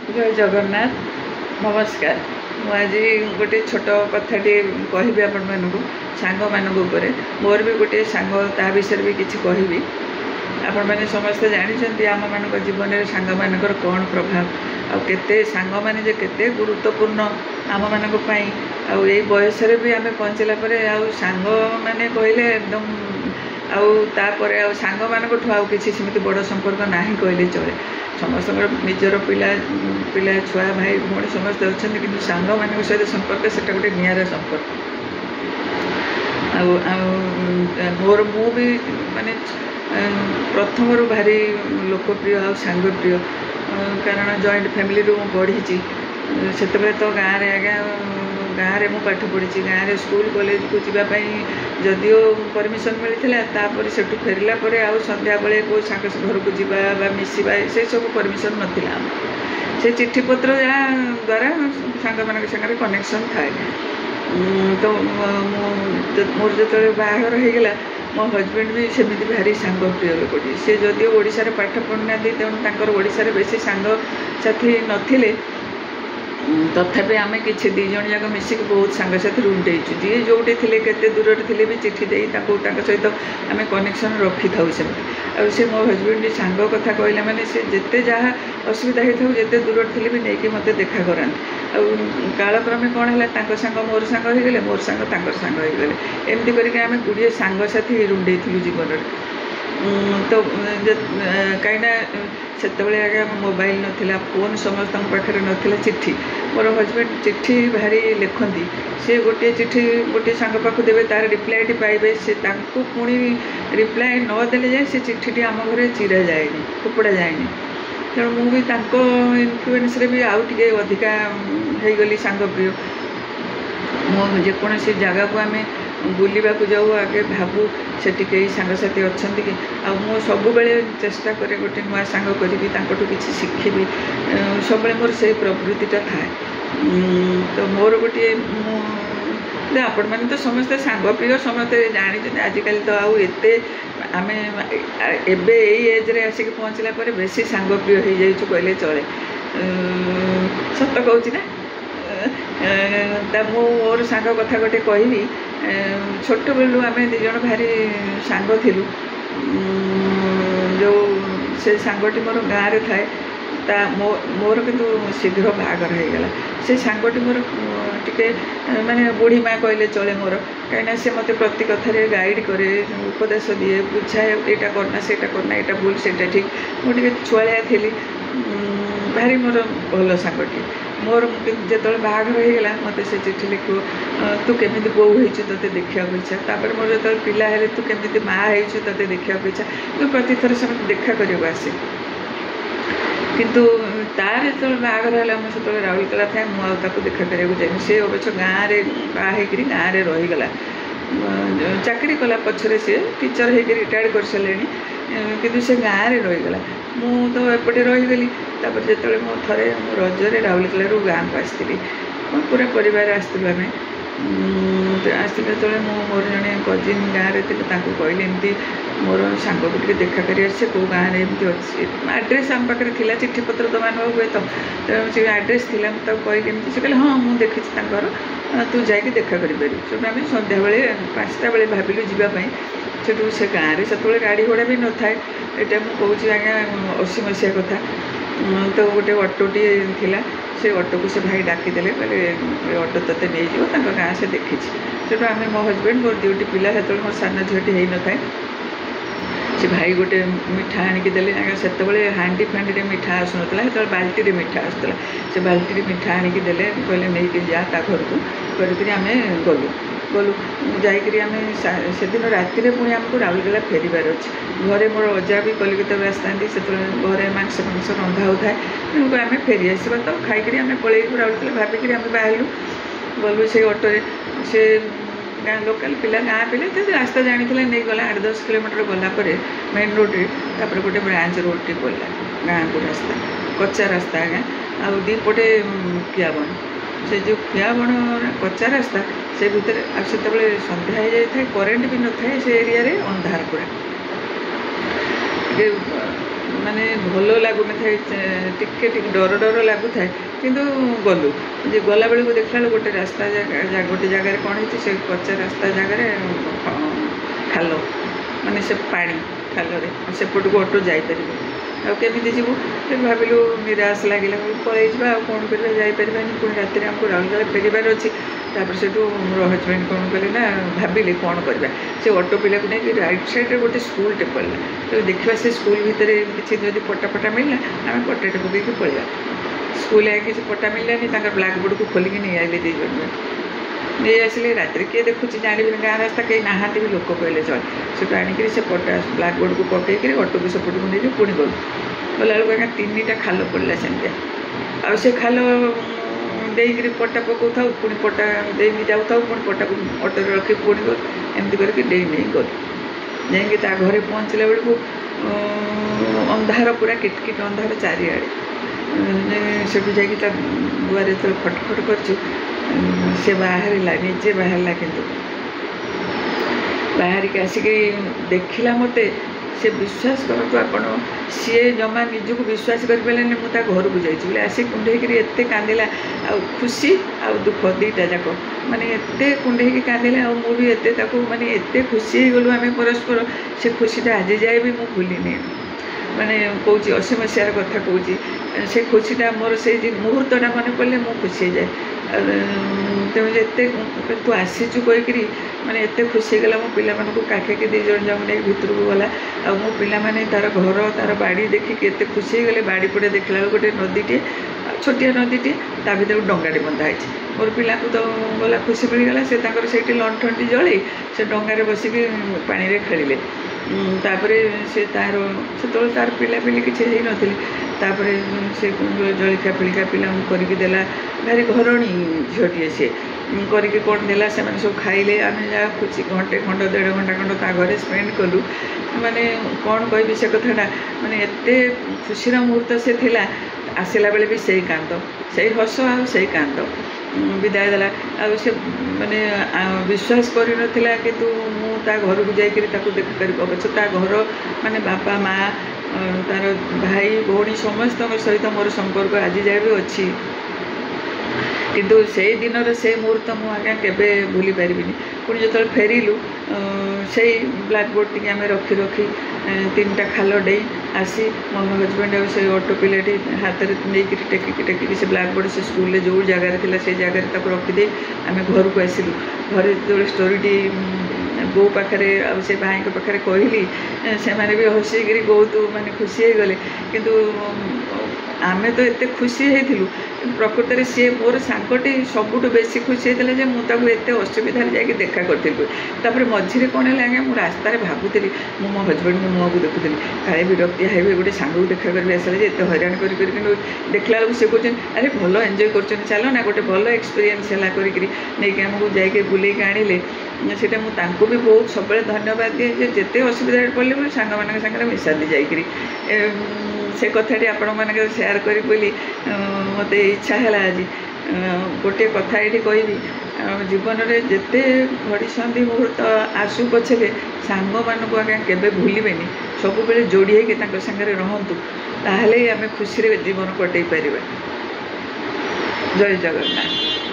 जय जगन्नाथ नमस्कार। मुझे गोटे छोट कथाटे कहि आपण मानक सांग मान मोर भी गोटे सांग ता विषय भी किसी कहबी। आपण मैंने समस्ते जानते आम मान जीवन में सांग मान कौन प्रभाव आते सांग मैंने जे केते गुरुत्वपूर्ण आम मान आई बयस भी आम पहुँचला सांग मैंने कहले एकदम आउे सांग मान कि सेमती बड़ संपर्क ना कहले चले। समस्त निजर पिला पिला छुआ भाई भाई समस्ते अच्छा कि सांग मान सहित संपर्क से गोटे निरा संपर्क मोर मु भी माने प्रथम भारी लोकप्रिय आ सांग प्रिय कारण जॉइंट फैमिली रू बढ़ी से तो गाँव में आज्ञा गाँव में पाठ पढ़ी गाँव में स्कूल कॉलेज को जावाई जदियो परमिशन मिलता से फेरला संध्या बेले को घर को जावा मिसवा से सब परमिशन नाला से चिट्ठी पत्र जहाँ द्वारा सांग मान सागर कनेक्शन थाए। तो मोर जो बाहर होगा मो हजबैंड भी सेमती भारी सांग प्रिय लोकटी से जदियो ओडिशा पाठ पढ़ना तेणु ओडिशा बेसी सांग साथी नथिले तथापि आम कि दिज जाक मिसिक बहुत सांगसाथी रुंडेचु जी जोटे थे केते दूर थे भी चिट्ठी दे सहित आम कनेक्शन रखी था सेमती से मो हजबैंड सांग कथा कहला माने से जिते जहाँ असुविधा होता है जिते दूर थे भी नहीं मत देखा कराते कालक्रमे कौन है सांग मोर सांग होगले मोर सांग सांग होगले एमती करके आम 20 सांगसाथी रुंडे जीवन तो कहीं से आगे मोबाइल नाला फोन समस्त पाखे नाला चिट्ठी मोर हजबैंड चिट्ठी भारी लिखती सी गोटे चिट्ठी गोटे सांग पाक देवे तार रिप्लाईटी पाइबे से पुणी रिप्लाय नदेले जाए से चिट्ठी आम घर चिरा जाएनी फोपड़ा जाएनी तेणु मुझे इनफ्लुएंस भी आउ टे अधिका हो गली सांग प्रिय मो जेकोसी जगह को आम बुलवा जाऊ आगे भावु से कई सांगसाथी अच्छा कि मु सब चेष्टा करे गोटे नुआ सांग करी किसी शिखी सब मोर से प्रवृत्तिटा थाए। तो मोर गोटे आपण मैंने तो समस्ते सांग प्रिय समस्ते जानी आजिकल तो आते आम एबे एज्रे आसिक पहुँचला बेसी सांग प्रिय हो जाइए कहले चले सत कहूँ ना मोर सांग कथा गोटे कहबी छोट बेलू आम दिज भारी सांग थिलु जो से सांगटी मोर गाँव में थाए मोर किंतु शीघ्र बाहागर होगला से सांगटी मोर टिके माने बुढ़ी माँ कहले चले मोर कहीं से मत प्रति कथार गाइड करे उपदेश दिए बुझाए यहाँ करना से करना यहाँ भूल से ठीक मुझे छुआलिया थी भारी मोर भल सांगटी मोर जो बाहागर होगला मत से चिट्ठी लिखो तू केमी बो होती ते देखा इच्छा मोर जो पिला है तू केमी माँ होते देखा इच्छा तो प्रति थर से देखा करने आसे किंतु तार जो बाहागर है मुझे से राउरकेला थाए मुझे देखा करने जाए सी अवश्य गाँव में बाहर गाँव में रहीगला चाकरी कला पछरे सी टीचर हो रिटायर्ड कर सारे कि से गाँव में रहीगला मु तो एपटे रहीगली जो मो थे रजरे राउरकेला गाँव को आसती पूरा परिवार आसलु आम आसते जो मोर जड़े कजिन गाँव में थे कहली एमती मोर सांग को टे देखा कर कौ गाँव में एमती अच्छी आड्रेस आम पाखे थी चिट्ठी पत्र तो मान हुए तो से आड्रेस थी कहली एमती से कहले हाँ मुझे देखी तू जाकि देखा करें से आम सन्ध्या बेले 5टा बेले भाविलु जावाई से से गाँव में से गाड़ी घोड़ा भी न थाए यहाँ मुझे आज्ञा 80 मसीहा कथा तो गोटे ऑटोटी थिला से ऑटो को से भाई डाकीदे कहले ऑटो ते नहीं गाँव से देखी से आम मो हजबैंड मोर 2टी पिला से मोर सान झीटी हो न थाए से भाई गोटे मिठा आणिकी देले से हांडी फांडी मिठा आसुना से बाल्टी मिठा आसला से बाल्टी मिठा आणिकी देले कहले नहीं जा ता घर को करके आम गलु गलु जाकि आम से दिन राति पुणी आमको राउरकेला फेरबार अच्छे घरे मोर अजा भी कलिकता भी आसता से घरे मांस मांस रंधा होता है तेणुक आम फेरी आसवा तो खाई आम पलैबू राउरकेला भाविकी आम बाहरलु गलु से ऑटो से गाँ लोकल पिला गाँ पिला तो रास्ता जानी नहीं गला 8-10 किलोमीटर गलापर मेन रोड्रे तापर गोटे ब्रांच रोडटी पड़ा गाँ को रास्ता कच्चा रास्ता आज्ञा आउ दीपटे कियाबण से जो कियाबण कच्चा रास्ता से भितर से सन्ध्या हो जाए करेन्ट भी न थाए से एरिया रे अंधार पूरा ମାନେ ଭଲ ଲାଗୁନଥାଏ, ଟିକେ ଟିକେ ଡର ଡର ଲାଗୁଥାଏ। କିନ୍ତୁ ଗଲୁ ଯେ ଗଲାବେଳକୁ ଦେଖିଲା ବେଳକୁ ଗୋଟେ ରାସ୍ତା ଗୋଟେ ଜାଗାରେ କ'ଣ ହେଇଛି, ସେ କଚ୍ଚା ରାସ୍ତା ଜାଗାରେ ଖାଲ, ମାନେ ସେ ପାଣି ଖାଲରେ ସେପଟକୁ ଅଟୋ ଯାଇପାରିବ। ଆଉ କେମିତି ଯିବୁ? ଭାବିଲୁ ନିରାଶ ଲାଗିଲା, ପଳେଇଯିବା ଆଉ କ'ଣ କରିବା, ଯାଇପାରିବାନି। ପୁଣି ରାତିରେ ଆମକୁ ରାଉରକେଲା ଫେରିବାର ଅଛି। ତାପରେ ସେଠୁ ମୋର ହଜବେଣ୍ଡ କ'ଣ କଲେ ନା, ଭାବିଲେ କ'ଣ କରିବା। ସେ ଅଟୋ ପିଲାକୁ ନେଇକି ରାଇଟ୍ ସାଇଡ଼୍ରେ ଗୋଟେ ସ୍କୁଲଟେ ପଡ଼ିଲା। ତେଣୁ ଦେଖିବା ସେ ସ୍କୁଲ ଭିତରେ କିଛି ଯଦି ପଟା ମିଳିଲା ଆମେ ପଟାଟେ ପକେଇକି ପଳେଇବା। ସ୍କୁଲରେ କିଛି ପଟା ମିଳିଲାନି, ତାଙ୍କର ବ୍ଲାକ୍ବୋର୍ଡ଼କୁ ଖୋଲିକି ନେଇ ଆସିଲେ 2 ଜଣ ନେଇ ଆସିଲେ। ରାତିରେ କିଏ ଦେଖୁଛି ଜାଣିବିନି, ଗାଁ ରାସ୍ତା କେହି ନାହାନ୍ତି ବି ଲୋକ କହିଲେ ଚଳେ। ସେଠୁ ଆଣିକିରି ସେ ପଟା ବ୍ଲାକ୍ବୋର୍ଡ଼କୁ ପକେଇକିରି ଅଟୋକୁ ସେପଟକୁ ନେଇକି ପୁଣି ଗଲାବେଳକୁ ଆଜ୍ଞା 3ଟା ଖାଲ ପଡ଼ିଲା ସେମିତିଆ। ଆଉ ସେ ଖାଲ ଦେଇକିରି ପଟା ପକାଉଥାଉ, ପୁଣି ପଟା ଦେଇକି ଯାଉଥାଉ, ପୁଣି ପଟାକୁ ଅଟୋରେ ରଖି ପୁଣି ଗଲୁ। ଏମିତି କରିକି ନେଇ ଗଲୁ। ଯାଇକି ତା ଘରେ ପହଞ୍ଚିଲା ବେଳକୁ ଅନ୍ଧାର, ପୁରା କିଟକିଟ ଅନ୍ଧାର ଚାରିଆଡ଼େ। ସେଠୁ ଯାଇକି ତା ଦୁଆରେ ଯେତେବେଳେ ଖଟଖଟ କରିଛୁ, ସେ ବାହାରିଲା, ନିଜେ ବାହାରିଲା। କିନ୍ତୁ ବାହାରିକି ଆସିକି ଦେଖିଲା ମୋତେ। ସେ ବିଶ୍ୱାସ କରନ୍ତୁ ଆପଣ, ସିଏ ଜମା ନିଜକୁ ବିଶ୍ୱାସ କରିପାରିଲାନି ମୁଁ ତା ଘରକୁ ଯାଇଛି ବୋଲି। ଆସି କୁଣ୍ଡେଇକିରି ଏତେ କାନ୍ଦିଲା, ଆଉ ଖୁସି ଆଉ ଦୁଃଖ 2ଟା ଯାକ, ମାନେ ଏତେ କୁଣ୍ଡେଇକି କାନ୍ଦିଲା। ଆଉ ମୁଁ ବି ଏତେ ତାକୁ, ମାନେ ଏତେ ଖୁସି ହେଇଗଲୁ ଆମେ ପରସ୍ପର। ସେ ଖୁସିଟା ଆଜି ଯାଏ ବି ମୁଁ ଭୁଲିନି। ମାନେ କହୁଛି 80 ମସିହାର କଥା କହୁଛି। ସେ ଖୁସିଟା ମୋର, ସେଇ ମୁହୂର୍ତ୍ତଟା ମନେ ପଡ଼ିଲେ ମୁଁ ଖୁସି ହେଇଯାଏ। ତେଣୁ ଏତେ ତୁ ଆସିଛୁ କହିକିରି ମାନେ ଏତେ ଖୁସି ହେଇଗଲା। ମୋ ପିଲାମାନଙ୍କୁ କାଖେଇକି 2 ଜଣ ଯାକ ନେଇକି ଭିତରକୁ ଗଲା। ଆଉ ମୋ ପିଲାମାନେ ତାର ଘର, ତାର ବାଡ଼ି ଦେଖିକି ଏତେ ଖୁସି ହେଇଗଲେ। ବାଡ଼ି ପଟେ ଦେଖିଲା ବେଳକୁ ଗୋଟେ ନଦୀଟିଏ, ଛୋଟିଆ ନଦୀଟିଏ, ତା ଭିତରକୁ ଡଙ୍ଗାଟେ ବନ୍ଧା ହେଇଛି। ମୋର ପିଲାଙ୍କୁ ତ ଗଲା, ଖୁସି ମିଳିଗଲା। ସେ ତାଙ୍କର ସେଇଠି ଲଣ୍ଠନଟି ଜଳେଇ ସେ ଡଙ୍ଗାରେ ବସିକି ପାଣିରେ ଖେଳିଲେ। ତାପରେ ସେ ସେତେବେଳେ ତାର ପିଲାପିଲି କିଛି ହେଇନଥିଲେ। ତାପରେ ସେ ଜଳଖିଆ ପିଲାଙ୍କୁ କରିକି ଦେଲା। ଭାରି ଘରଣୀ ଝିଅଟିଏ ସିଏ, କରିକି କ'ଣ ଦେଲା, ସେମାନେ ସବୁ ଖାଇଲେ। ଆମେ ଯାହା ଖୁସି ଘଣ୍ଟେ ଖଣ୍ଡ 1.5 ଘଣ୍ଟା ଖଣ୍ଡ ତା ଘରେ ସ୍ପେଣ୍ଡ କଲୁ। ମାନେ କ'ଣ କହିବି ସେ କଥାଟା, ମାନେ ଏତେ ଖୁସିର ମୁହୂର୍ତ୍ତ ସେ ଥିଲା। ଆସିଲା ବେଳେ ବି ସେଇ କାନ୍ଦ, ସେଇ ହସ ଆଉ ସେଇ କାନ୍ଦ। ବିଦାୟ ଦେଲା। ଆଉ ସେ ମାନେ ବିଶ୍ୱାସ କରିନଥିଲା, କିନ୍ତୁ ମୁଁ ତା ଘରକୁ ଯାଇକରି ତାକୁ ଦେଖିକରି ଅବଶ୍ୟ ତା ଘର, ମାନେ ବାପା ମା, ତାର ଭାଇ ଭଉଣୀ ସମସ୍ତଙ୍କ ସହିତ ମୋର ସମ୍ପର୍କ ଆଜି ଯାଏ ବି ଅଛି। କିନ୍ତୁ ସେଇ ଦିନର ସେ ମୁହୂର୍ତ୍ତ ମୁଁ ଆଜ୍ଞା କେବେ ଭୁଲି ପାରିବିନି। ପୁଣି ଯେତେବେଳେ ଫେରିଲୁ, ସେଇ ବ୍ଲାକ୍ବୋର୍ଡ଼ ଟିକେ ଆମେ ରଖି 3ଟା ଖାଲ ଡେଇଁ ଆସି ମୋ ହଜବେଣ୍ଡ ଆଉ ସେ ଅଟୋ ପିଲାଟି ହାତରେ ନେଇକିରି ଟେକିକି ସେ ବ୍ଲାକ୍ବୋର୍ଡ଼ ସେ ସ୍କୁଲରେ ଯେଉଁ ଜାଗାରେ ଥିଲା ସେଇ ଜାଗାରେ ତାକୁ ରଖିଦେଇ ଆମେ ଘରକୁ ଆସିଲୁ। ଘରେ ଯେତେବେଳେ ଷ୍ଟୋରିଟି ବୋଉ ପାଖରେ ଆଉ ସେ ଭାଇଙ୍କ ପାଖରେ କହିଲି, ସେମାନେ ବି ହସିକିରି ବହୁତ ମାନେ ଖୁସି ହେଇଗଲେ। କିନ୍ତୁ ଆମେ ତ ଏତେ ଖୁସି ହେଇଥିଲୁ, କିନ୍ତୁ ପ୍ରକୃତରେ ସିଏ ମୋର ସାଙ୍ଗଟି ସବୁଠୁ ବେଶୀ ଖୁସି ହେଇଥିଲା ଯେ ମୁଁ ତାକୁ ଏତେ ଅସୁବିଧାରେ ଯାଇକି ଦେଖା କରିଥିଲି। ତାପରେ ମଝିରେ କ'ଣ ହେଲା ଆଜ୍ଞା, ମୁଁ ରାସ୍ତାରେ ଭାବୁଥିଲି, ମୁଁ ମୋ ହଜବେଣ୍ଡଙ୍କ ମୁହଁକୁ ଦେଖୁଥିଲି, କାଳେ ବିରକ୍ତି ହେବେ, ଗୋଟେ ସାଙ୍ଗକୁ ଦେଖା କରିବି ଆସିଲେ ଯେ ଏତେ ହଇରାଣ କରି। କିନ୍ତୁ ଦେଖିଲା ବେଳକୁ ସେ କହୁଛନ୍ତି, ଆରେ ଭଲ ଏନ୍ଜୟ କରୁଛନ୍ତି, ଚାଲ ନା, ଗୋଟେ ଭଲ ଏକ୍ସପିରିଏନ୍ସ ହେଲା କରିକିରି ନେଇକି ଆମକୁ ଯାଇକି ବୁଲେଇକି ଆଣିଲେ। ସେଇଟା ମୁଁ ତାଙ୍କୁ ବି ବହୁତ ସବୁବେଳେ ଧନ୍ୟବାଦ ଦିଏ ଯେ ଯେତେ ଅସୁବିଧାରେ ପଡ଼ିଲେ ବି ସାଙ୍ଗମାନଙ୍କ ସାଙ୍ଗରେ ମିଶାନ୍ତି ଯାଇକିରି। ସେ କଥାଟି ଆପଣମାନଙ୍କ ସେୟାର କରିବି ବୋଲି ମୋତେ ଇଚ୍ଛା ହେଲା ଆଜି। ଗୋଟିଏ କଥା ଏଇଠି କହିବି, ଜୀବନରେ ଯେତେ ଘଡ଼ିସନ୍ଧି ମୁହୂର୍ତ୍ତ ଆସୁ ପଛରେ ସାଙ୍ଗମାନଙ୍କୁ ଆଜ୍ଞା କେବେ ଭୁଲିବେନି। ସବୁବେଳେ ଯୋଡ଼ି ହେଇକି ତାଙ୍କ ସାଙ୍ଗରେ ରହନ୍ତୁ, ତାହେଲେ ଆମେ ଖୁସିରେ ଜୀବନ କଟେଇ ପାରିବା। ଜୟ ଜଗନ୍ନାଥ।